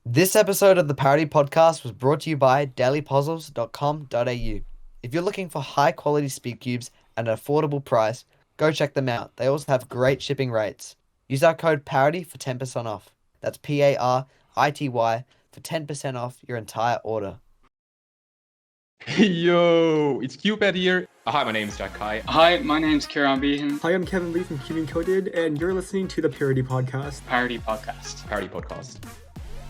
This episode of the Parity Podcast was brought to you by dailypuzzles.com.au. If you're looking for high quality speed cubes at an affordable price, go check them out. They also have great shipping rates. Use our code PARITY for 10% off. That's PARITY for 10% off your entire order. Yo, it's Cupid here. Hi, my name is Jack Kai. Hi, my name's Kieran Behan. Hi, I'm Kevin Lee from Cubing Coded, and you're listening to the Parity Podcast. Parity Podcast. Party Podcast.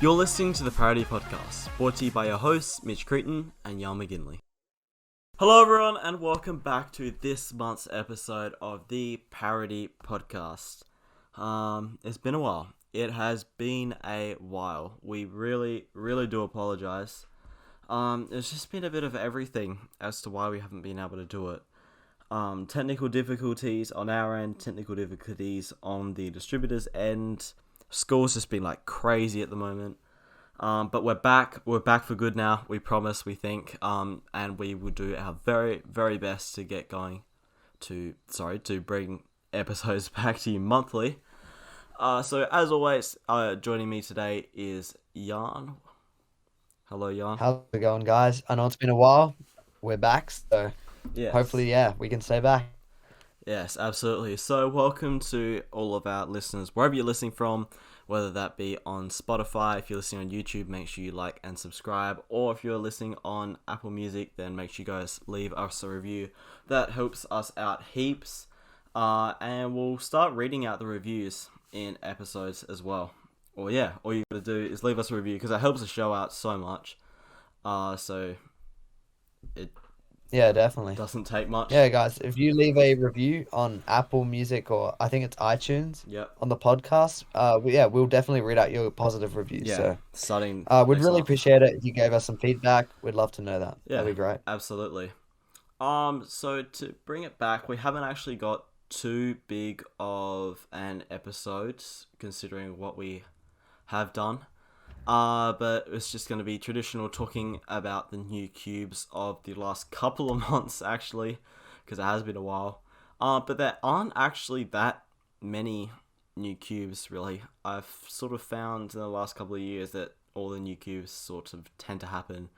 You're listening to the Parity Podcast, brought to you by your hosts, Mitch Cretan and Jan McGinley. Hello everyone, and welcome back to this month's episode of the Parity Podcast. It's been a while. It has been a while. We really do apologize. It's just been a bit of everything as to why we haven't been able to do it. Technical difficulties on our end, technical difficulties on the distributor's end. School's just been like crazy at the moment. But we're back. We're back for good now. We promise, we think. And we will do our very best to get going to bring episodes back to you monthly. So as always, joining me today is Jan. Hello, Jan. How's it going, guys? I know it's been a while. We're back, so Yes. hopefully, we can stay back. Yes, absolutely. So welcome to all of our listeners, wherever you're listening from, whether that be on Spotify. If you're listening on YouTube, make sure you like and subscribe. Or if you're listening on Apple Music, then make sure you guys leave us a review. That helps us out heaps. And we'll start reading out the reviews in episodes as well. All you gotta do is leave us a review because it helps the show out so much. So it Yeah, definitely. doesn't take much. Yeah, guys, if you leave a review on Apple Music or I think it's iTunes Yep. on the podcast, we'll definitely read out your positive reviews. Yeah. So Starting. we'd next really month. appreciate it if you gave us some feedback. We'd love to know that. Yeah, That'd be great. absolutely. So to bring it back, we haven't actually got too big of an episode considering what we have done. But it's just going to be traditional talking about the new cubes of the last couple of months, actually, because it has been a while. But there aren't actually that many new cubes, really. I've sort of found in the last couple of years that all the new cubes sort of tend to happen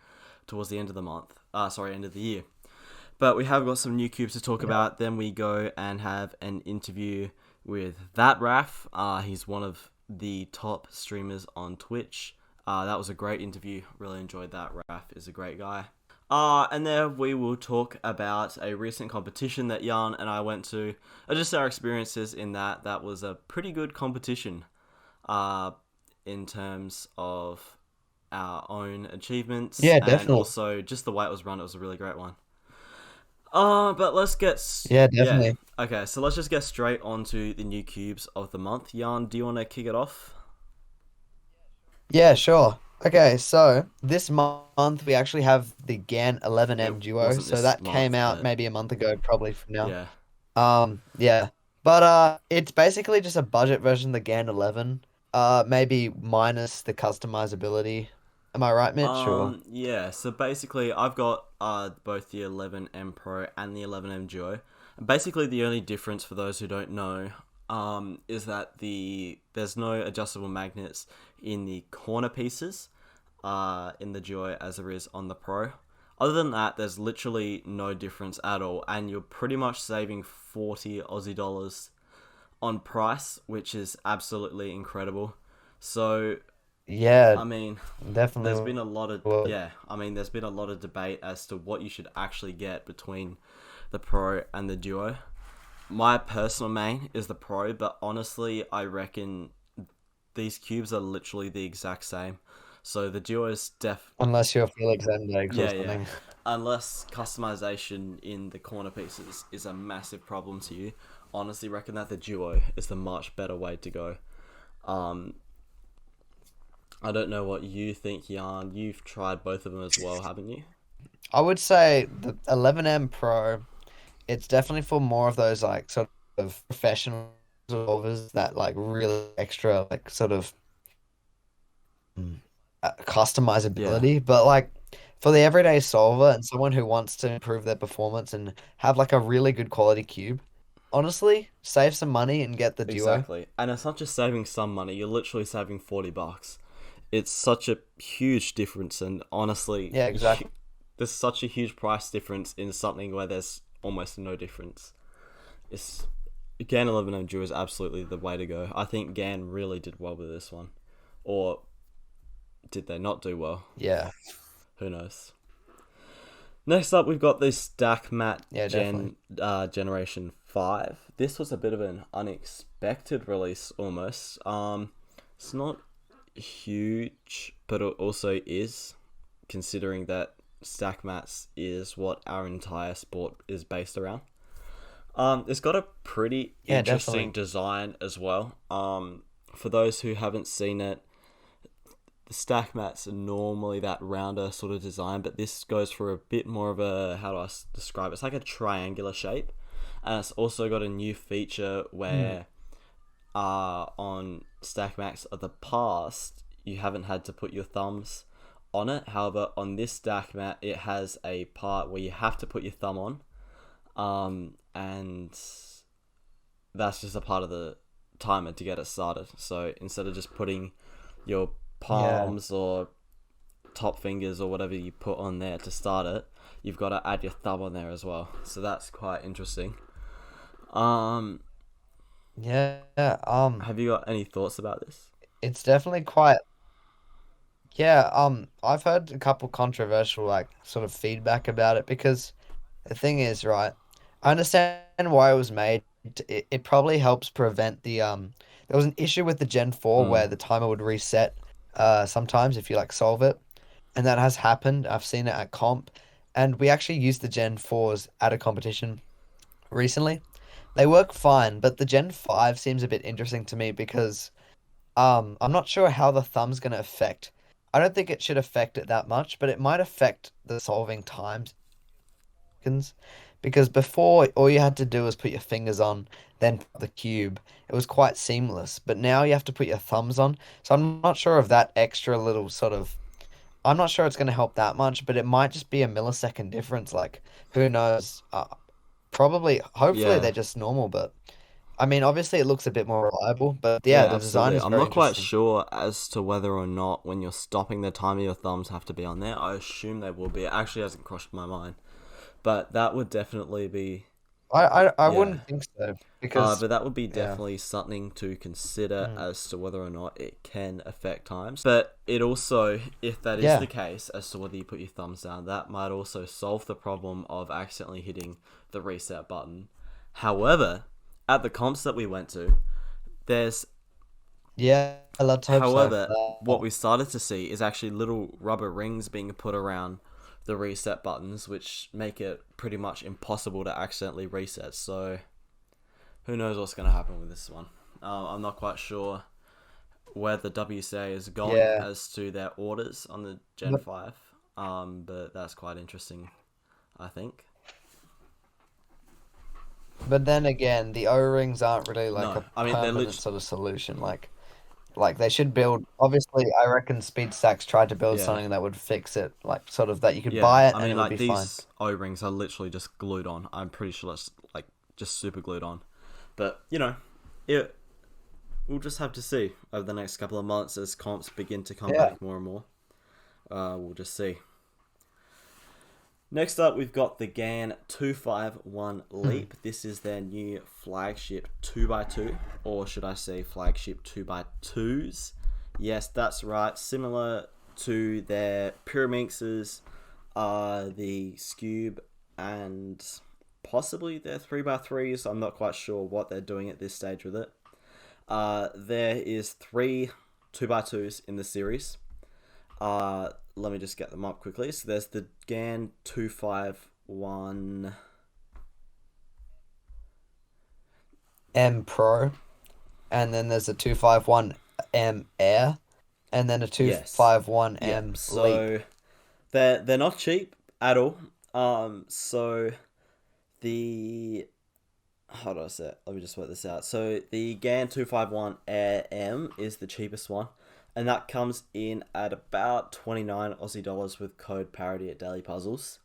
towards the end of the month. End of the year. But we have got some new cubes to talk about. Then we go and have an interview with ThatRaf. He's one of the top streamers on Twitch. That was a great interview. Really enjoyed that. Raf is a great guy. And then we will talk about a recent competition that Jan and I went to. Just our experiences in that. That was a pretty good competition. In terms of our own achievements. Yeah, And definitely. also just the way it was run. It was a really great one. But let's get... Yeah, definitely. Okay, so let's just get straight on to the new cubes of the month. Jan, do you want to kick it off? Yeah, sure. Okay, so this month we actually have the GAN 11M It Duo. wasn't So this that month, came out but- maybe a month ago, probably from now. Yeah. Yeah. But it's basically just a budget version of the GAN 11. Maybe minus the customizability. Am I right, Mitch? Or Yeah, so basically I've got both the 11M Pro and the 11M Duo. And basically the only difference for those who don't know is that there's no adjustable magnets in the corner pieces in the Duo as there is on the Pro. Other than that, there's literally no difference at all, and you're pretty much saving 40 Aussie dollars on price, which is absolutely incredible. So yeah, I mean, definitely. there's been a lot of Well- there's been a lot of debate as to what you should actually get between the Pro and the Duo. My personal main is the Pro, but honestly, I reckon these cubes are literally the exact same. So the Duo is Unless you're Felix Endegs or yeah, something. unless customization in the corner pieces is a massive problem to you. Honestly, reckon that the Duo is the much better way to go. I don't know what you think, Jan. You've tried both of them as well, haven't you? I would say the 11M Pro, it's definitely for more of those like sort of professional solvers that like really extra like sort of customizability. But like for the everyday solver and someone who wants to improve their performance and have like a really good quality cube, honestly, save some money and get the Duo. Exactly. And it's not just saving some money, you're literally saving $40. it's such a huge difference, and honestly, Yeah, exactly. there's such a huge price difference in something where there's almost no difference. It's GAN 11 Endure is absolutely the way to go. I think GAN really did well with this one, or did they not do well? Yeah. Who knows? Next up, we've got this Stack Mat Yeah, definitely. Generation 5. This was a bit of an unexpected release almost. It's not huge, but it also is, considering that Stack Mats is what our entire sport is based around. It's got a pretty Yeah, interesting definitely. design as well. For those who haven't seen it, the stack mats are normally that rounder sort of design, but this goes for a bit more of a, how do I describe it? It's like a triangular shape, and it's also got a new feature where on stack mats of the past you haven't had to put your thumbs on it. However, on this stack mat it has a part where you have to put your thumb on, and that's just a part of the timer to get it started. So instead of just putting your Yeah. palms or top fingers or whatever you put on there to start it, you've got to add your thumb on there as well. So that's quite interesting. Yeah. Have you got any thoughts about this? It's definitely quite. Yeah. I've heard a couple controversial like sort of feedback about it because the thing is, right, I understand why it was made. It probably helps prevent there was an issue with the Gen 4 where the timer would reset sometimes if you like solve it. And that has happened. I've seen it at comp. And we actually used the Gen 4s at a competition recently. They work fine, but the Gen 5 seems a bit interesting to me because I'm not sure how the thumb's gonna affect. I don't think it should affect it that much, but it might affect the solving times seconds. Because before, all you had to do was put your fingers on, then the cube. It was quite seamless. But now you have to put your thumbs on. So I'm not sure if that extra little sort of. I'm not sure it's going to help that much, but it might just be a millisecond difference. Like, who knows? Probably, hopefully, Yeah. they're just normal. But I mean, obviously, it looks a bit more reliable. But yeah, Yeah, the design absolutely. is I'm very not quite interesting. sure as to whether or not when you're stopping the timer your thumbs have to be on there. I assume they will be. It actually hasn't crossed my mind. But that would definitely be, I yeah. wouldn't think so because But that would be yeah, definitely something to consider mm, as to whether or not it can affect times. But it also, if that is yeah, the case, as to whether you put your thumbs down, that might also solve the problem of accidentally hitting the reset button. However, at the comps that we went to, there's, yeah. Let's hope so for however, what that. we started to see is actually little rubber rings being put around the reset buttons, which make it pretty much impossible to accidentally reset. So who knows what's going to happen with this one. I'm not quite sure where the WCA is going Yeah. as to their orders on the Gen 5, but that's quite interesting, I think. But then again, the O-rings aren't really like No, a I mean, they're permanent literally, sort of solution. Like they should build. Obviously, I reckon SpeedStacks tried to build yeah. something that would fix it, like sort of that you could Yeah, buy it I and it mean, would like, be fine. these O-rings are literally just glued on. I'm pretty sure that's, like, just super glued on. But, it, we'll just have to see over the next couple of months as comps begin to come Yeah. back more and more. We'll just see. Next up, we've got the GAN 251 Leap. This is their new flagship 2x2, or should I say flagship 2x2s. Yes, that's right. Similar to their Pyraminxes, the Scube, and possibly their 3x3s. I'm not quite sure what they're doing at this stage with it. There is 3 2x2s in the series. Let me just get them up quickly. So there's the GAN 251 M Pro, and then there's a 251 M Air, and then a Yes. 251 Yeah. M Leap. So they're not cheap at all. So the how do I say it? Let me just work this out. So the GAN 251 Air M is the cheapest one, and that comes in at about 29 Aussie dollars with code Parity at Daily Puzzles.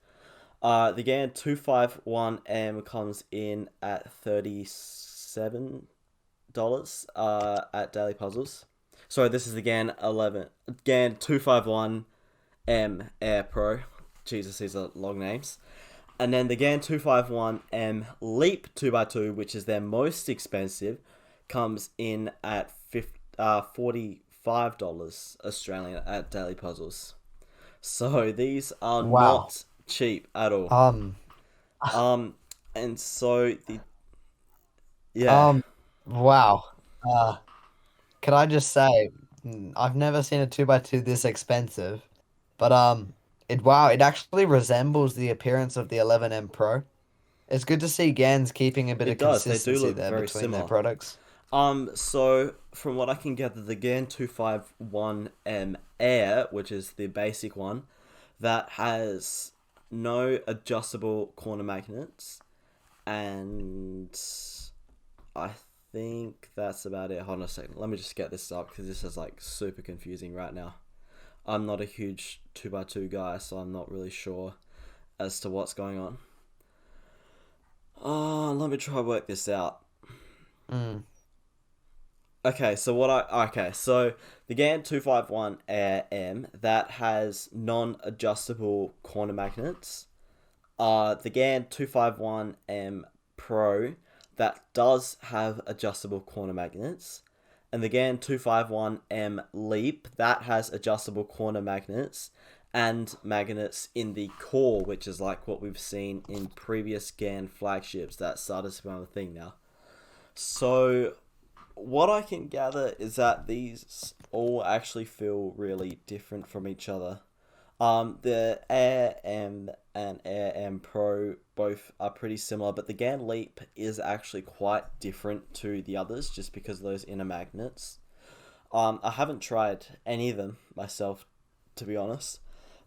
The GAN 251M comes in at $37 at Daily Puzzles. Sorry, this is the GAN 251M Air Pro. Jesus, these are long names. And then the GAN 251M Leap 2x2, which is their most expensive, comes in at $45 Australian at Daily Puzzles. So these are Wow. not cheap at all. And so Wow. Can I just say, I've never seen a 2x2 this expensive, but it actually resembles the appearance of the 11M Pro. It's good to see GANs keeping a bit It of does. They do consistency look there very between their similar. products. So from what I can gather, the GAN 251M Air, which is the basic one, that has no adjustable corner magnets, and I think that's about it. Hold on a second. Let me just get this up because this is like super confusing right now. I'm not a huge 2x2 guy, so I'm not really sure as to what's going on. Let me try to work this out. Okay, so the GAN 251 Air M that has non-adjustable corner magnets. The GAN 251M Pro that does have adjustable corner magnets, and the GAN 251M Leap that has adjustable corner magnets and magnets in the core, which is like what we've seen in previous GAN flagships that started to become a thing now. So what I can gather is that these all actually feel really different from each other. The Air M and Air M Pro both are pretty similar, but the GAN Leap is actually quite different to the others just because of those inner magnets. I haven't tried any of them myself, to be honest.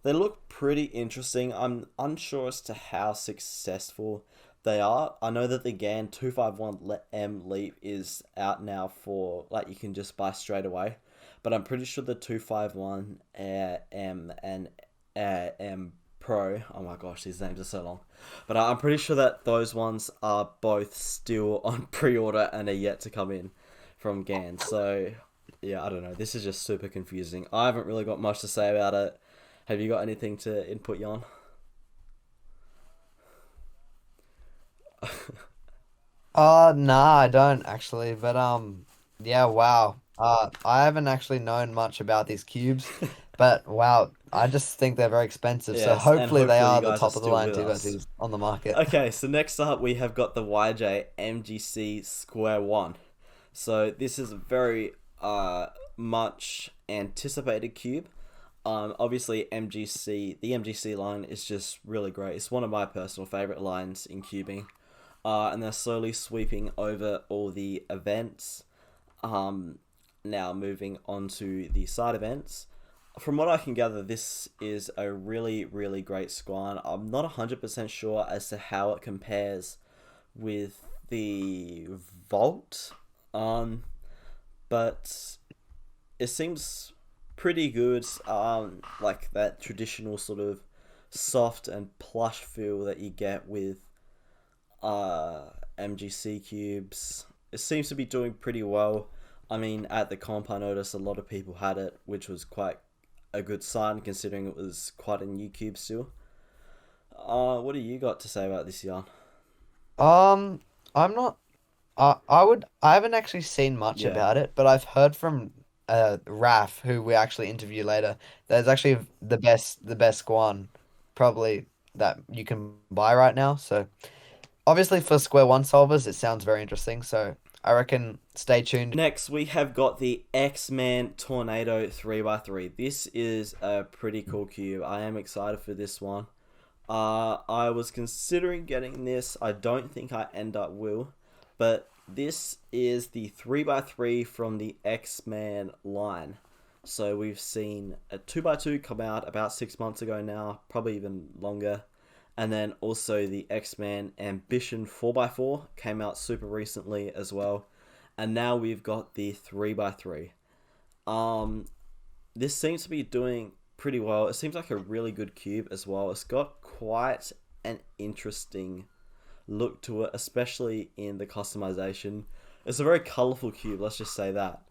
They look pretty interesting. I'm unsure as to how successful they are. I know that the GAN 251M Leap is out now for, like, you can just buy straight away. But I'm pretty sure the 251 Air M and Air M Pro, oh my gosh, these names are so long. But I'm pretty sure that those ones are both still on pre-order and are yet to come in from GAN. So, yeah, I don't know. This is just super confusing. I haven't really got much to say about it. Have you got anything to input, Jan? Nah, I don't actually, but yeah, wow. I haven't actually known much about these cubes, but wow, I just think they're very expensive. So Yes, and hopefully they hopefully you are the guys are top of the still line with us. 2x2s on the market. Okay, so next up we have got the YJ MGC Square One. So this is a very much anticipated cube. Obviously the MGC line is just really great. It's one of my personal favorite lines in cubing. And they're slowly sweeping over all the events. Now moving on to the side events. From what I can gather, this is a really, really great squad. I'm not 100% sure as to how it compares with the Vault, but it seems pretty good. Like that traditional sort of soft and plush feel that you get with MGC cubes. It seems to be doing pretty well. I mean, at the comp, I noticed a lot of people had it, which was quite a good sign considering it was quite a new cube still. What do you got to say about this, Jan? I'm not. I haven't actually seen much Yeah. about it, but I've heard from Raf, who we actually interview later. That's actually the best one, probably that you can buy right now. So obviously for Square One solvers, it sounds very interesting. So I reckon stay tuned. Next, we have got the X-Man Tornado 3x3. This is a pretty cool cube. I am excited for this one. I was considering getting this. I don't think I end up will. But this is the 3x3 from the X-Man line. So we've seen a 2x2 come out about 6 months ago now. Probably even longer. And then also the X-Man Ambition 4x4 came out super recently as well. And now we've got the 3x3. This seems to be doing pretty well. It seems like a really good cube as well. It's got quite an interesting look to it, especially in the customization. It's a very colourful cube, let's just say that.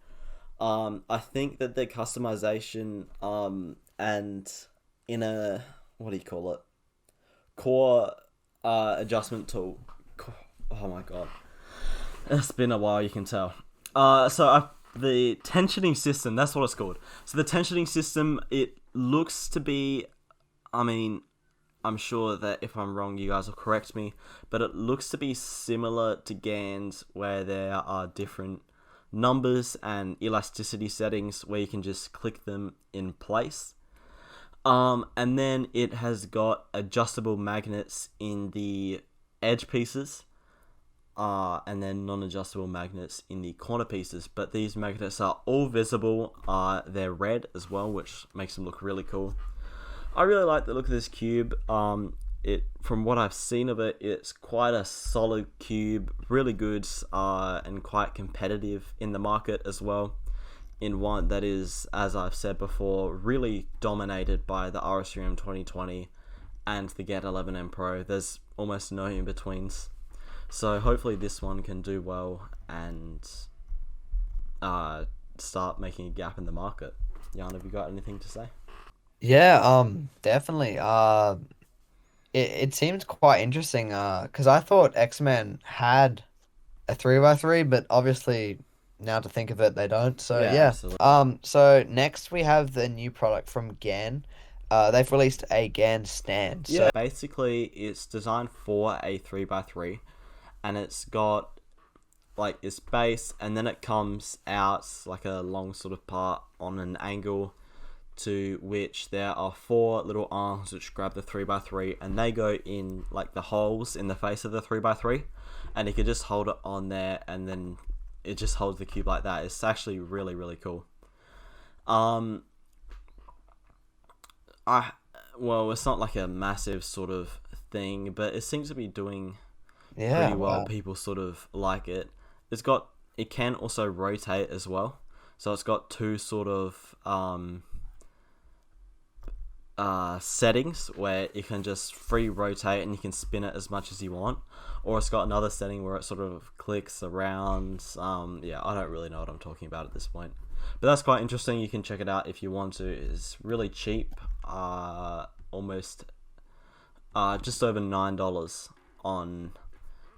I think that the customization and in a what do you call it, core adjustment tool. Oh my god, it's been a while. You can tell. The tensioning system. That's what it's called. So the tensioning system. It looks to be. I mean, I'm sure that if I'm wrong, you guys will correct me. But it looks to be similar to GANs, where there are different numbers and elasticity settings where you can just click them in place. And then it has got adjustable magnets in the edge pieces, and then non-adjustable magnets in the corner pieces. But these magnets are all visible. They're red as well, which makes them look really cool. I really like the look of this cube. From what I've seen of it, it's quite a solid cube, really good, and quite competitive in the market as well. In one that is, as I've said before, really dominated by the RS3M 2020 and the Get 11M Pro. There's almost no in-betweens. So hopefully this one can do well and start making a gap in the market. Jan, have you got anything to say? Yeah, definitely. It seems quite interesting. Because I thought X-Men had a 3x3, but obviously now to think of it, they don't. So Yeah, yeah. absolutely. So next we have the new product from GAN. They've released a GAN stand. Yeah, basically it's designed for a 3x3, and it's got like its base, and then it comes out like a long sort of part on an angle, to which there are 4 little arms which grab the 3x3, and they go in like the holes in the face of the 3x3, and you can just hold it on there, and then it just holds the cube like that. It's actually really, really cool. It's not like a massive sort of thing, but it seems to be doing pretty well. Wow. People sort of like it. It can also rotate as well. So it's got 2 sort of settings where you can just free rotate and you can spin it as much as you want, or it's got another setting where it sort of clicks around. I don't really know what I'm talking about at this point, but that's quite interesting. You can check it out if you want to. It's really cheap, almost just over $9 on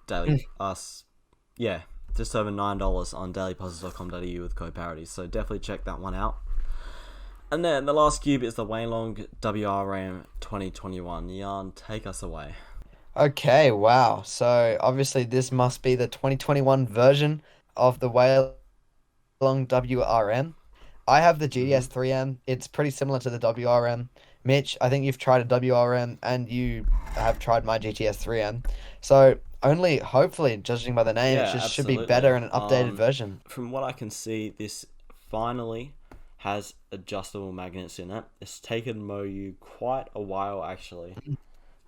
daily just over $9 on dailypuzzles.com.au with code Parity. So definitely check that one out. And then the last cube is the Waylong WRM 2021. Jan, take us away. Okay, wow. So obviously this must be the 2021 version of the Waylong WRM. I have the GDS 3M. It's pretty similar to the WRM. Mitch, I think you've tried a WRM and you have tried my GTS 3M. So only hopefully, judging by the name, it just should be better in an updated version. From what I can see, this finally has adjustable magnets in it. It's taken Moyu quite a while actually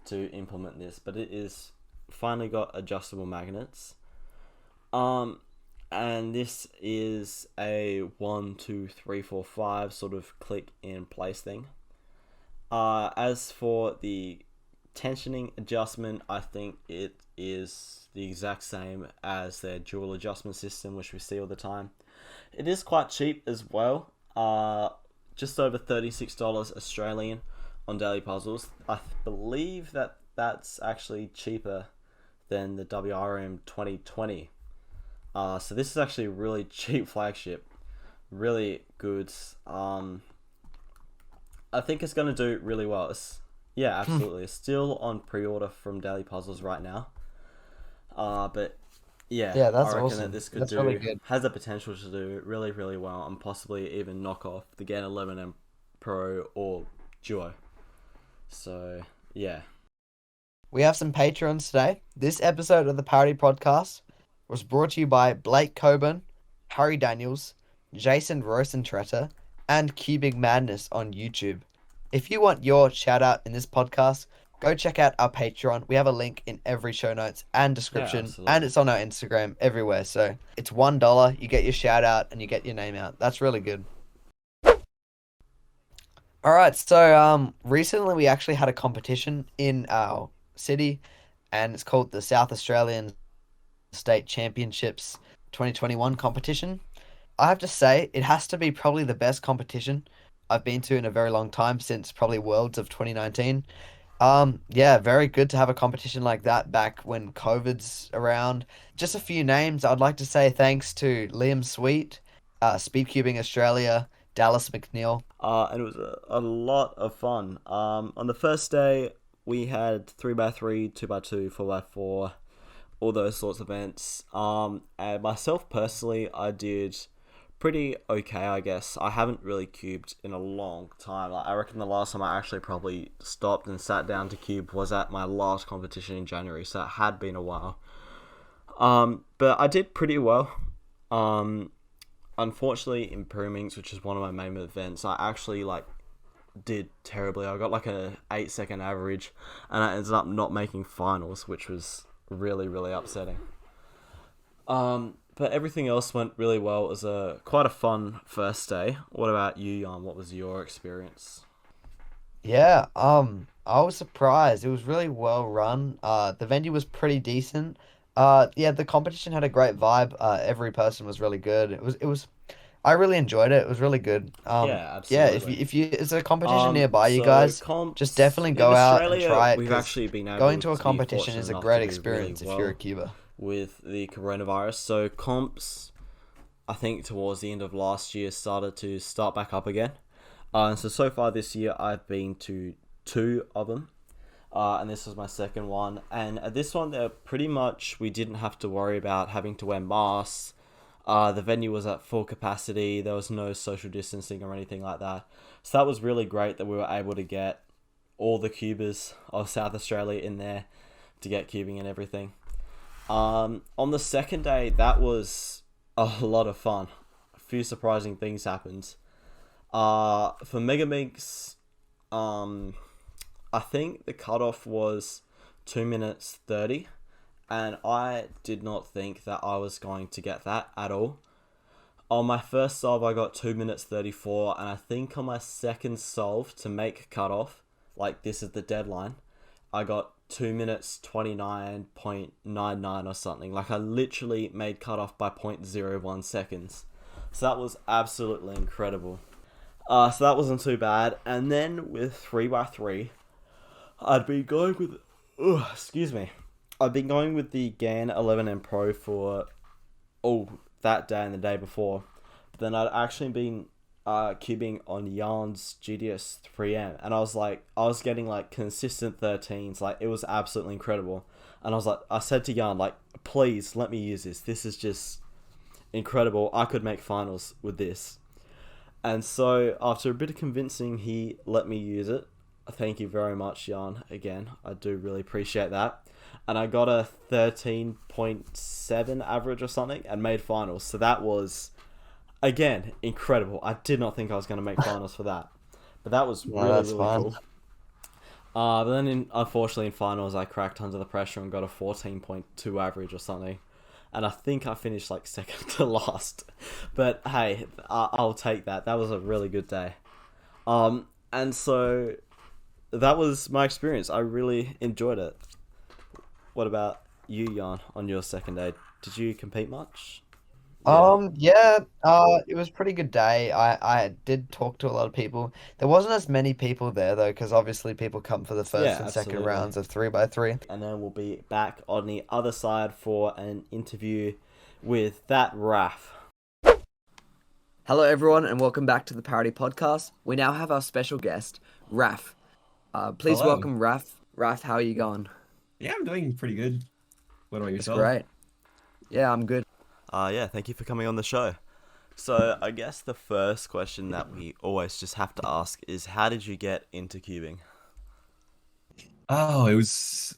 to implement this, but it is finally got adjustable magnets. And this is a 1, 2, 3, 4, 5 sort of click in place thing. As for the tensioning adjustment, I think it is the exact same as their dual adjustment system, which we see all the time. It is quite cheap as well. Just over $36 Australian on Daily Puzzles. I believe that that's actually cheaper than the WRM 2020. So this is actually a really cheap flagship. Really good. I think it's going to do really well. Absolutely. It's still on pre-order from Daily Puzzles right now. But yeah, that's I reckon awesome. that this could That's really do good. has the potential to do really, really well, and possibly even knock off the Get 11M Pro or Duo. So yeah. We have some Patreons today. This episode of the Parody Podcast was brought to you by Blake Coburn, Harry Daniels, Jason Rosentretter, and Cubic Madness on YouTube. If you want your shout out in this podcast, go check out our Patreon. We have a link in every show notes and description, and it's on our Instagram everywhere. So it's $1. You get your shout out and you get your name out. That's really good. All right. So recently we actually had a competition in our city, and it's called the South Australian State Championships 2021 competition. I have to say, it has to be probably the best competition I've been to in a very long time since probably Worlds of 2019. Yeah, very good to have a competition like that back when COVID's around. Just a few names. I'd like to say thanks to Liam Sweet, Speedcubing Australia, Dallas McNeil. And it was a lot of fun. On the first day, we had 3x3, 2x2, 4x4, all those sorts of events. And myself personally, I did pretty okay, I guess. I haven't really cubed in a long time. Like, I reckon the last time I actually probably stopped and sat down to cube was at my last competition in January, so it had been a while. But I did pretty well. Um, Unfortunately, in Pyraminx, which is one of my main events, I actually did terribly. I got like a 8 second average, and I ended up not making finals, which was really really upsetting. But everything else went really well. It was a quite a fun first day. What about you, Jan? What was your experience? Yeah, I was surprised. It was really well run. The venue was pretty decent. Yeah, the competition had a great vibe. Every person was really good. I really enjoyed it. It was really good. Yeah, Yeah, absolutely. if you, it's a competition nearby you So guys, just comps definitely in go out and Australia, try it we've because actually been going able to a to be competition fortunate is a enough to great do really experience if you're a well cuber. with the coronavirus. So comps, I think towards the end of last year started to start back up again. So far this year, I've been to two of them. And this was my second one. And at this one, they're pretty much, we didn't have to worry about having to wear masks. The venue was at full capacity. There was no social distancing or anything like that. So that was really great that we were able to get all the cubers of South Australia in there to get cubing and everything. On the second day, that was a lot of fun. A few surprising things happened. For Megaminx, I think the cutoff was 2 minutes 30, and I did not think that I was going to get that at all. On my first solve, I got 2 minutes 34, and I think on my second solve to make cutoff, like this is the deadline, I got 2 minutes 29.99 or something. Like, I literally made cutoff by 0.01 seconds. So that was absolutely incredible. So that wasn't too bad. And then with 3x3, I'd been going with... excuse me. I've been going with the GAN 11M Pro for that day and the day before. But then I'd actually been cubing on Yarn's GDS 3M, and I was getting like consistent 13s. Like, it was absolutely incredible. And I said to Yarn, like, please let me use this. This is just incredible. I could make finals with this. And so after a bit of convincing, he let me use it. Thank you very much, Jan. Again, I do really appreciate that. And I got a 13.7 average or something and made finals. So that was, again, incredible. I did not think I was going to make finals for that. But that was Yeah, really, that's really fun. cool. But then, unfortunately, in finals, I cracked under the pressure and got a 14.2 average or something. And I think I finished like second to last. But hey, I'll take that. That was a really good day. And so that was my experience. I really enjoyed it. What about you, Jan, on your second day? Did you compete much? Yeah, it was a pretty good day. I did talk to a lot of people. There wasn't as many people there though, because obviously people come for the first Yeah, and second absolutely. rounds of 3x3. And then we'll be back on the other side for an interview with ThatRaf. Hello, everyone, and welcome back to the Parity podcast. We now have our special guest, Raf. Please Hello. welcome Raf. Raf, how are you going? Yeah, I'm doing pretty good. What about That's yourself? great. Yeah, I'm good. Yeah, thank you for coming on the show. So I guess the first question that we always just have to ask is, how did you get into cubing? Oh, it was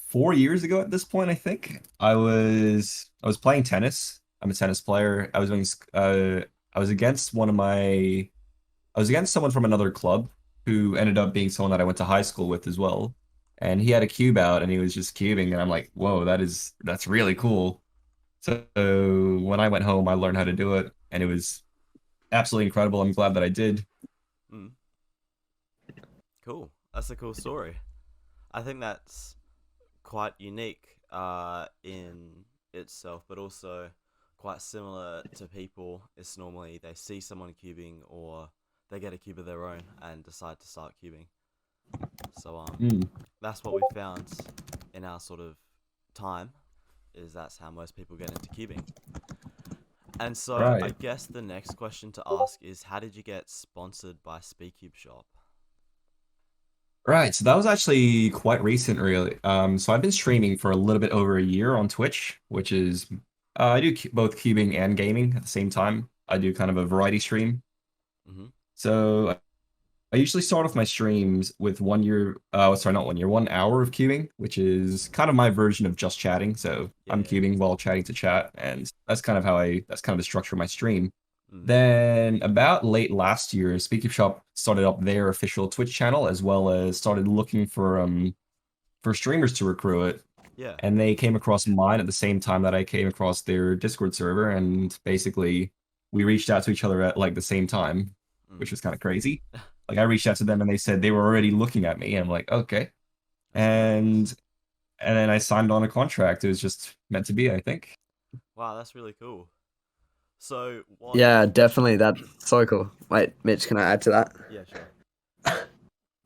4 years ago at this point, I think. I was playing tennis. I'm a tennis player. I was against I was against someone from another club who ended up being someone that I went to high school with as well. And he had a cube out and he was just cubing and I'm like, whoa, that's really cool. So when I went home, I learned how to do it and it was absolutely incredible. I'm glad that I did. Mm. Cool. That's a cool story. I think that's quite unique in itself, but also quite similar to people. It's normally they see someone cubing or they get a cube of their own and decide to start cubing. So Mm, that's what we found in our sort of time, is that's how most people get into cubing. And so I right. guess the next question to ask is, how did you get sponsored by Speedcube Shop? Right. So that was actually quite recent, really. So I've been streaming for a little bit over a year on Twitch, which is I do both cubing and gaming at the same time. I do kind of a variety stream. Mm-hmm. So I usually start off my streams with 1 year, sorry, not 1 year, 1 hour of queuing, which is kind of my version of just chatting. So Yeah, I'm yeah. queuing while chatting to chat, and that's kind of the structure of my stream. Mm. Then about late last year, Speaker Shop started up their official Twitch channel as well as started looking for streamers to recruit it. Yeah. And they came across mine at the same time that I came across their Discord server, and basically we reached out to each other at like the same time, which Mm. was kind of crazy. Like I reached out to them and they said they were already looking at me. And I'm like, okay. That's And hilarious. and then I signed on a contract. It was just meant to be, I think. Wow, that's really cool. So what? Yeah, definitely. That's so cool. Wait, Mitch, can I add to that? Yeah, sure.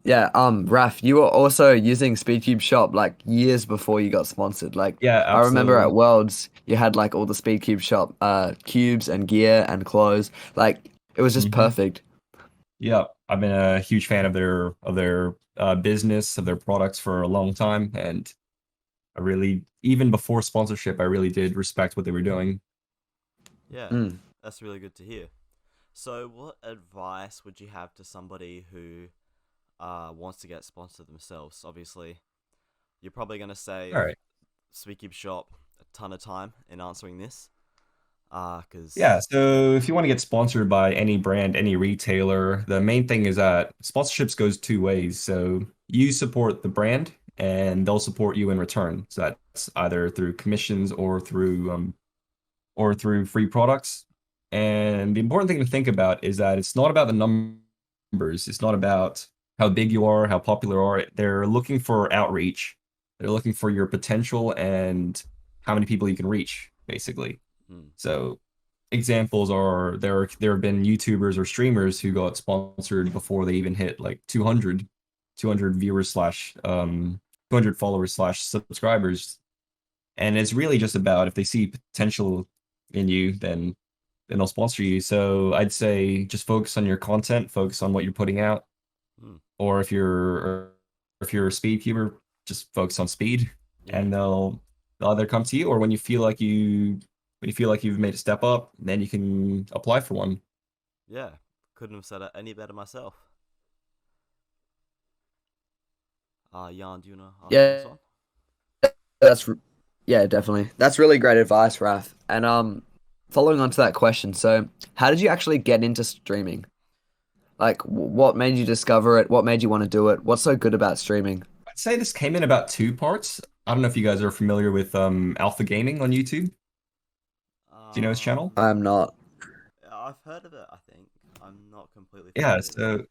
Yeah, Raf, you were also using Speedcube Shop like years before you got sponsored. Like, Yeah, I remember at absolutely. Worlds, you had like all the Speedcube Shop cubes and gear and clothes. Like, it was just Hmm. perfect. Yeah, I've been a huge fan of their business, of their products for a long time, and I really, even before sponsorship, I really did respect what they were doing. Yeah, Mm. that's really good to hear. So what advice would you have to somebody who wants to get sponsored themselves? Obviously, you're probably gonna All save right. Speakeep Shop a ton of time in answering this. Yeah, Cause so if you want to get sponsored by any brand, any retailer, the main thing is that sponsorships goes two ways. So you support the brand and they'll support you in return. So that's either through commissions or through free products. And the important thing to think about is that it's not about the numbers. It's not about how big you are, how popular you are. They're looking for outreach. They're looking for your potential and how many people you can reach, basically. mm, So examples are there have been YouTubers or streamers who got sponsored before they even hit like 200 viewers slash 200 followers slash subscribers. And it's really just about if they see potential in you, then they'll sponsor you. So I'd say just focus on your content, focus on what you're putting out. mm, Or if you're a speed cuber, just focus on speed, yeah, and they'll either come to you, or when you feel like you've made a step up, then you can apply for one. yeah. Couldn't have said it any better myself. Jan, do you wanna ask the next Yeah, one? that's yeah, definitely. That's really great advice, Raf. And following on to that question, so how did you actually get into streaming? Like, what made you discover it? What made you want to do it? What's so good about streaming? I'd say this came in about two parts. I don't know if you guys are familiar with Alpha Gaming on YouTube. Do you know his channel? I'm not. I've heard of it. I think I'm not completely Yeah, familiar though. so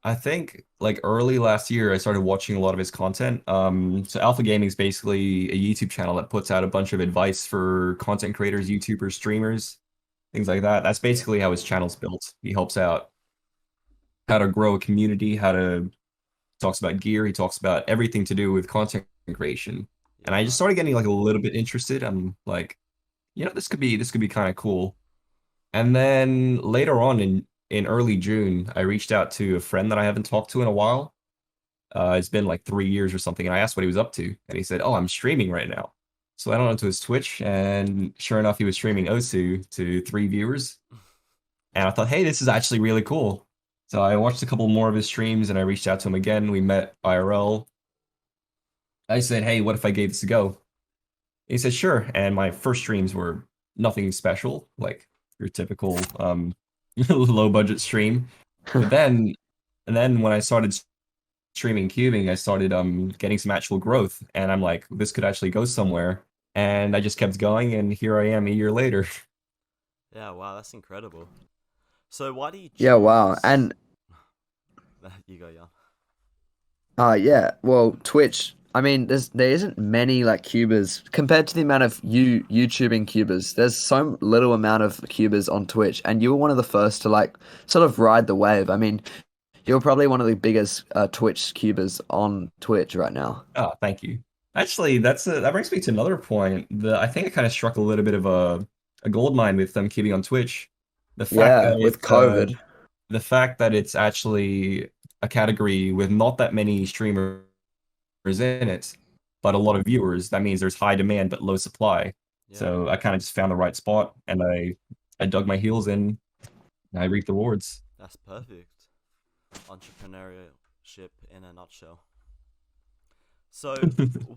I think like early last year, I started watching a lot of his content. So Alpha Gaming is basically a YouTube channel that puts out a bunch of advice for content creators, YouTubers, streamers, things like that. That's basically how his channel's built. He helps out how to grow a community, how to talks about gear. He talks about everything to do with content creation. And Yeah, I just started nice. getting like a little bit interested. I'm like, this could be kind of cool. And then later on in early June, I reached out to a friend that I haven't talked to in a while. It's been like 3 years or something, and I asked what he was up to, and he said, "Oh, I'm streaming right now." So I went onto his Twitch, and sure enough, he was streaming Osu to 3 viewers, and I thought, "Hey, this is actually really cool." So I watched a couple more of his streams, and I reached out to him again. We met IRL. I said, "Hey, what if I gave this a go?" He said, "Sure." And my first streams were nothing special, like your typical low budget stream. But then and then when I started streaming cubing, I started getting some actual growth, and I'm like, this could actually go somewhere. And I just kept going, and here I am a year later. Yeah, wow, that's incredible. So why do you Yeah, wow. choose? And You go, Jan. yeah, well, Twitch, I mean, there isn't many like cubers compared to the amount of YouTubing cubers. There's so little amount of cubers on Twitch, and you were one of the first to like sort of ride the wave. I mean, you're probably one of the biggest Twitch cubers on Twitch right now. Oh, thank you. Actually, that brings me to another point. I think I kind of struck a little bit of a gold mine with them keeping on Twitch. The fact Yeah, that with COVID. the fact that it's actually a category with not that many streamers in it, but a lot of viewers. That means there's high demand but low supply. Yeah, So I kind of just found the right spot, and I dug my heels in, and I reaped the rewards. that's perfect. Entrepreneurship in a nutshell. So,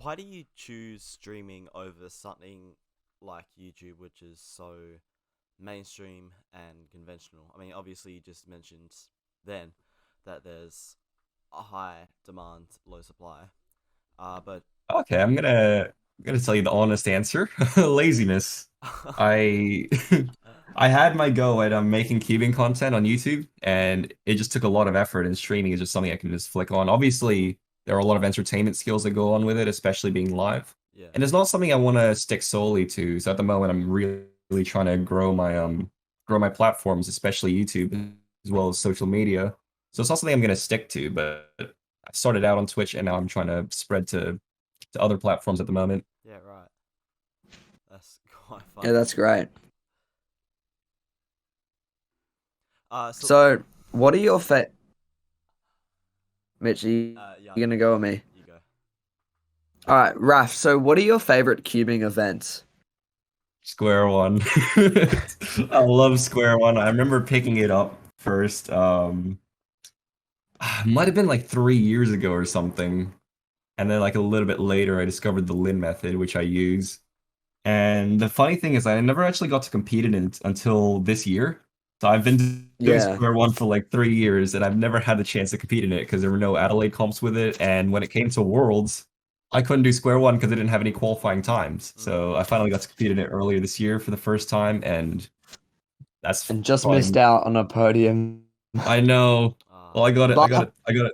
why do you choose streaming over something like YouTube, which is so mainstream and conventional? I mean, obviously, you just mentioned then that there's a high demand, low supply. But Okay, I'm gonna tell you the honest answer. Laziness. I I had my go at making cubing content on YouTube, and it just took a lot of effort. And streaming is just something I can just flick on. Obviously, there are a lot of entertainment skills that go on with it, especially being live. yeah, And it's not something I want to stick solely to. So at the moment, I'm really trying to grow my platforms, especially YouTube as well as social media. So it's not something I'm gonna stick to, but I started out on Twitch, and now I'm trying to spread to other platforms at the moment. yeah, right. That's quite Yeah, funny. that's great. So, So, what are your Mitch, yeah, you gonna go with me? you go. All right, Raf. So, what are your favorite cubing events? Square One. I love Square One. I remember picking it up first. Might have been like 3 years ago or something. And then like a little bit later, I discovered the Lin method, which I use. And the funny thing is, I never actually got to compete in it until this year. So I've been doing Yeah. Square One for like 3 years, and I've never had the chance to compete in it because there were no Adelaide comps with it. And when it came to Worlds, I couldn't do Square One because I didn't have any qualifying times. So I finally got to compete in it earlier this year for the first time, and that's And just probably. missed out on a podium. I know. Well, I got it. I got But it. I got it.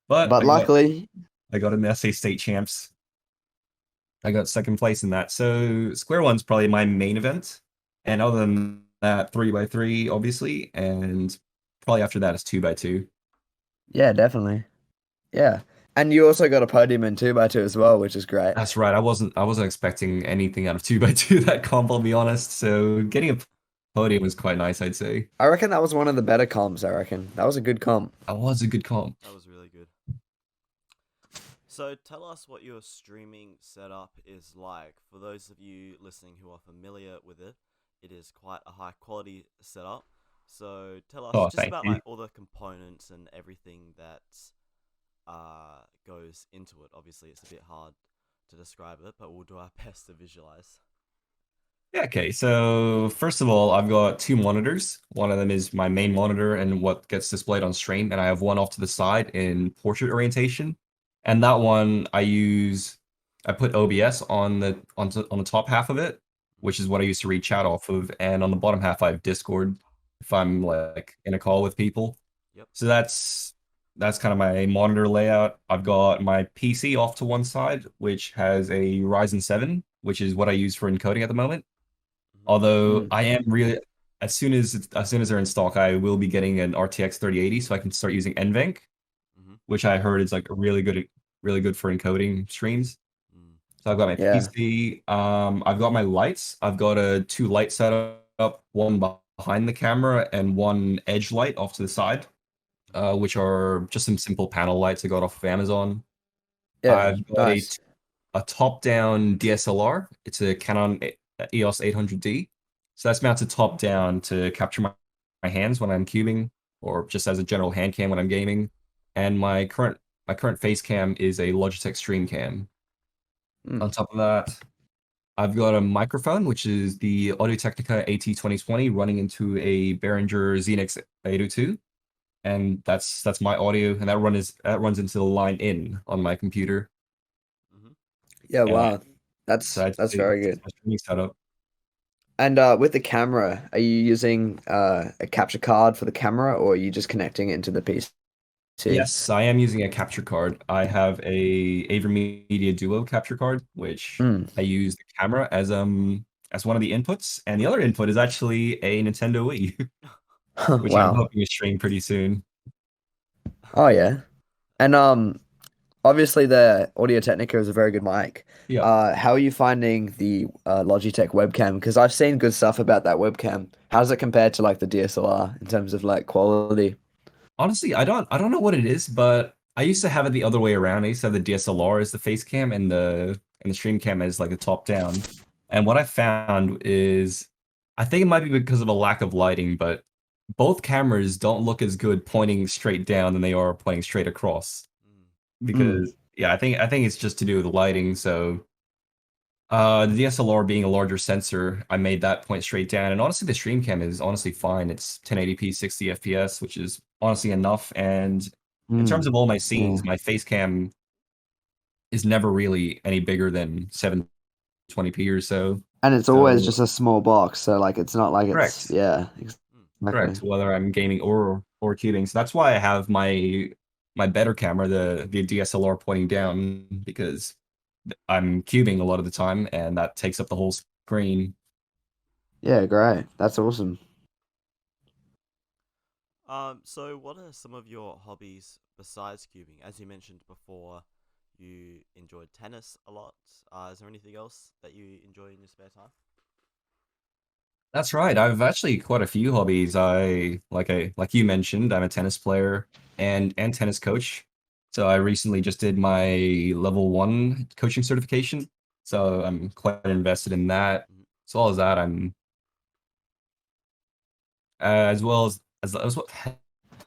But but luckily, I got an SA state champs. I got second place in that. So Square One's probably my main event. And other than that, 3x3, obviously. And probably after that is 2x2. yeah, definitely. Yeah. And you also got a podium in 2x2 as well, which is great. That's right. I wasn't expecting anything out of 2x2 that comp, I'll be honest. So getting a podium was quite nice, I'd say. I reckon that was one of the better comps, I reckon. That was a good comp. That was a good comp. That was really good. So tell us what your streaming setup is like. For those of you listening who are familiar with it, it is quite a high quality setup. So tell us Oh, just thank about you. like all the components and everything that goes into it. Obviously, it's a bit hard to describe it, but we'll do our best to visualize. Yeah, okay. So first of all, I've got two monitors. One of them is my main monitor and what gets displayed on stream, and I have one off to the side in portrait orientation. And that one I put OBS on the top half of it, which is what I use to read chat off of, and on the bottom half I have Discord if I'm like in a call with people. Yep. So that's kind of my monitor layout. I've got my PC off to one side, which has a Ryzen 7, which is what I use for encoding at the moment. Although I am really, as soon as they're in stock, I will be getting an RTX 3080 so I can start using NVENC, Mm-hmm. which I heard is like really good for encoding streams. Mm. So I've got my Yeah. PC. I've got my lights. I've got two light setup, one behind the camera and one edge light off to the side, which are just some simple panel lights I got off of Amazon. Yeah. I've got Nice. a top-down DSLR. It's a Canon EOS 800D. So that's mounted top-down to capture my hands when I'm cubing, or just as a general hand cam when I'm gaming. And my current face cam is a Logitech Stream Cam. On top of that, I've got a microphone, which is the Audio-Technica AT2020 running into a Behringer Xenix 802. And that's my audio, and that runs into the line in on my computer. Mm-hmm. Yeah, And wow. so That's very good. my streaming setup. And with the camera, are you using a capture card for the camera, or are you just connecting it into the PC? Yes, I am using a capture card. I have a AverMedia Duo capture card, which Mm. I use the camera as one of the inputs, and the other input is actually a Nintendo Wii, which I'm Wow. hoping to stream pretty soon. Oh yeah. And obviously the Audio Technica is a very good mic. Yeah. How are you finding the Logitech webcam? Because I've seen good stuff about that webcam. How's it compared to like the DSLR in terms of like quality? Honestly, I don't know what it is, but I used to have it the other way around. I used to have the DSLR as the face cam and the stream cam as like a top down. And what I found is I think it might be because of a lack of lighting, but both cameras don't look as good pointing straight down than they are pointing straight across. Mm. Because yeah, I think it's just to do with the lighting. So the DSLR being a larger sensor, I made that point straight down. And honestly, the stream cam is honestly fine. It's 1080p, 60 FPS, which is honestly enough. And in terms Mm. of all my Yeah. scenes, my face cam is never really any bigger than 720p or so. And it's always So just a small box, so like it's not like it's correct, yeah, exactly. correct. Whether I'm gaming or cubing, so that's why I have my better camera, the DSLR pointing down because I'm cubing a lot of the time, and that takes up the whole screen. Yeah, great. That's awesome. So what are some of your hobbies besides cubing? As you mentioned before, you enjoyed tennis a lot. Is there anything else that you enjoy in your spare time? That's right. I've actually quite a few hobbies. Like you mentioned, I'm a tennis player and tennis coach. So I recently just did my level 1 coaching certification. So I'm quite invested in that. Mhm. As well as that, I'm as well as what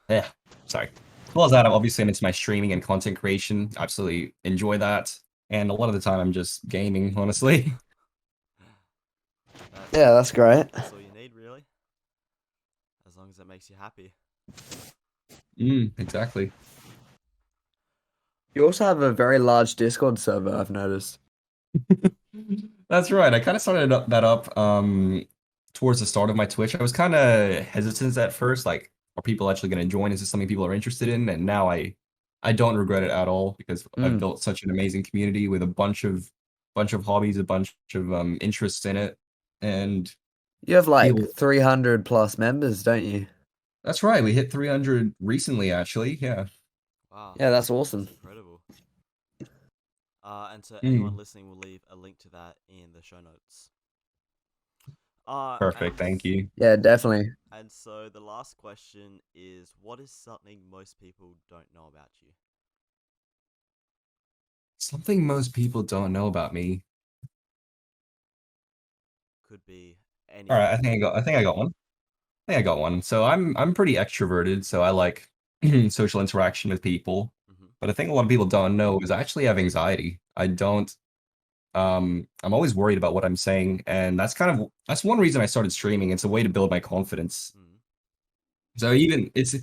yeah, sorry. As well as that, I'm into my streaming and content creation. Absolutely enjoy that. And a lot of the time I'm just gaming, honestly. Yeah, that's great. That's all you need, really. As long as it makes you happy. Exactly. You also have a very large Discord server, I've noticed. That's right. I kind of started that up towards the start of my Twitch. I was kind of hesitant at first, like, are people actually going to join? Is this something people are interested in? And now I don't regret it at all because I've Mm. built such an amazing community with a bunch of hobbies, a bunch of interests in it, and You have like people. 300 plus members, don't you? That's right. We hit 300 recently, actually. Yeah. Wow, Yeah, that's that's awesome. incredible. And to anyone Mm, listening, we'll leave a link to that in the show notes. perfect. Thank you. Yeah, definitely. And so the last question is, what is something most people don't know about you? Something most people don't know about me. Could be All right. anything. I think I got one. I got one. So I'm pretty extroverted, so I like social interaction with people. Hmm. But I think a lot of people don't know is I actually have anxiety. I don't I'm always worried about what I'm saying, and that's one reason I started streaming. It's a way to build my confidence. Mm. So even it's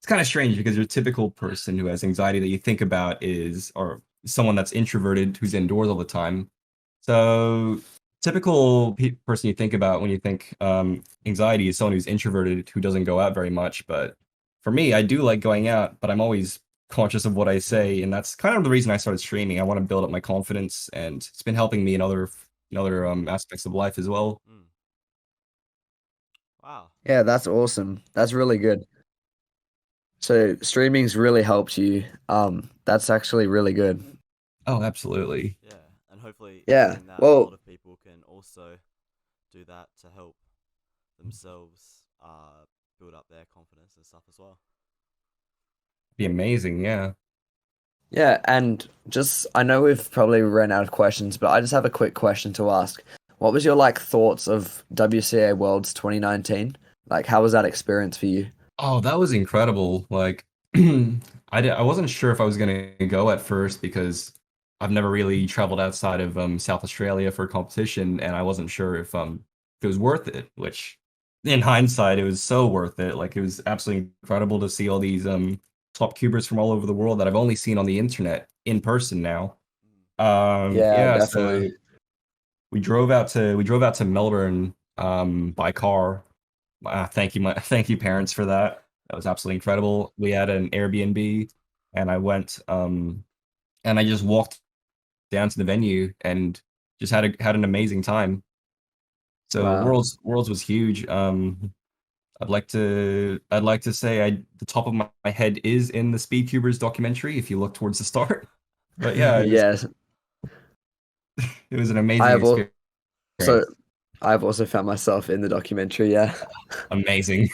kind of strange because your typical person who has anxiety that you think about is or someone that's introverted who's indoors all the time. So typical person you think about when you think anxiety is someone who's introverted who doesn't go out very much. But for me, I do like going out, but I'm always conscious of what I say, and that's kind of the reason I started streaming. I want to build up my confidence, and it's been helping me in other aspects of life as well. Mm. Wow. Yeah, that's awesome. That's really good. So streaming's really helped you. That's actually really good. Oh, absolutely. Yeah. And hopefully, Yeah. hearing that, a Well, lot of people can also do that to help themselves build up their confidence and stuff as well. Be amazing, yeah. yeah, and just I know we've probably ran out of questions, but I just have a quick question to ask. What was your like thoughts of WCA Worlds 2019? Like, how was that experience for you? Oh, that was incredible. Like, I wasn't sure if I was gonna go at first because I've never really traveled outside of South Australia for a competition, and I wasn't sure if it was worth it. Which, in hindsight, it was so worth it. Like, it was absolutely incredible to see all these top cubers from all over the world that I've only seen on the internet in person now. Yeah, Yeah, so definitely. we drove out to Melbourne by car. Thank you, thank you, parents, for that. That was absolutely incredible. We had an Airbnb, and I went and I just walked down to the venue and just had an amazing time. So Wow. Worlds was huge. I'd like to say the top of my head is in the Speedcubers documentary if you look towards the start. But yeah, Yes. it was an I amazing have experience. also I've also found myself in the documentary, yeah. Amazing.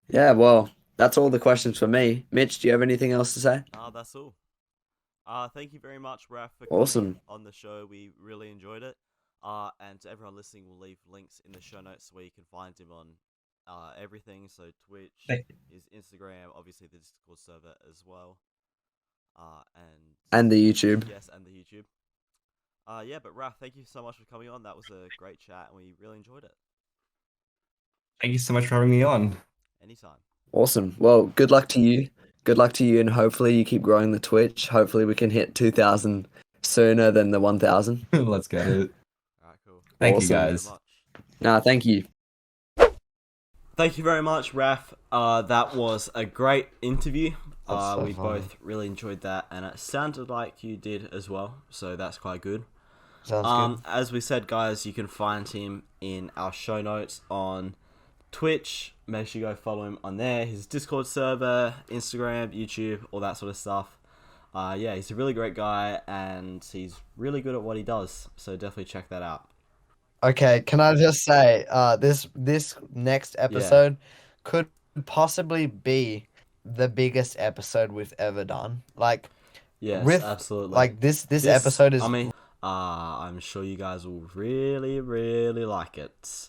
Yeah, well, that's all the questions for me. Mitch, do you have anything else to say? That's all. Thank you very much, Raf, for Awesome. coming on the show. We really enjoyed it. And to everyone listening, we'll leave links in the show notes where you can find him on everything. So Twitch, Thank his Instagram, obviously the Discord server as well. And the YouTube. Yes, and the YouTube. Yeah, but Raf, thank you so much for coming on. That was a great chat, and we really enjoyed it. Thank you so much for having me on. Anytime. Awesome. Well, good luck to you. Good luck to you, and hopefully you keep growing the Twitch. Hopefully we can hit 2,000 sooner than the 1,000. Let's get it. All right, cool. Thank you Awesome. guys. Very much. Nah, thank you. Thank you very much, Raf. That was a great interview. That's so We funny. both really enjoyed that, and it sounded like you did as well, so that's quite good. Sounds good. As we said, guys, you can find him in our show notes on Twitch. Make sure you go follow him on there. His Discord server, Instagram, YouTube, all that sort of stuff. Yeah, he's a really great guy, and he's really good at what he does, so definitely check that out. Okay, can I just say, this next episode could possibly be the biggest episode we've ever done. Like, Yes, with absolutely. like this episode is. I mean, I'm sure you guys will really, really like it.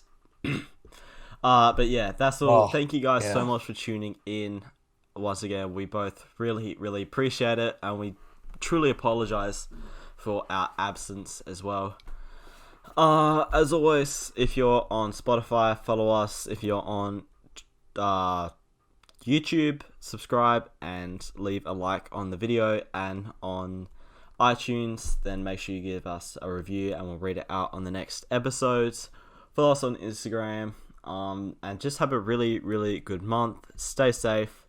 But yeah, that's all. Oh, Thank you guys so yeah. much for tuning in. Once again, we both really, really appreciate it, and we truly apologize for our absence as well. As always, if you're on Spotify, follow us. If you're on YouTube, subscribe and leave a like on the video, and on iTunes, then make sure you give us a review and we'll read it out on the next episodes. Follow us on Instagram, and just have a really, really good month. Stay safe.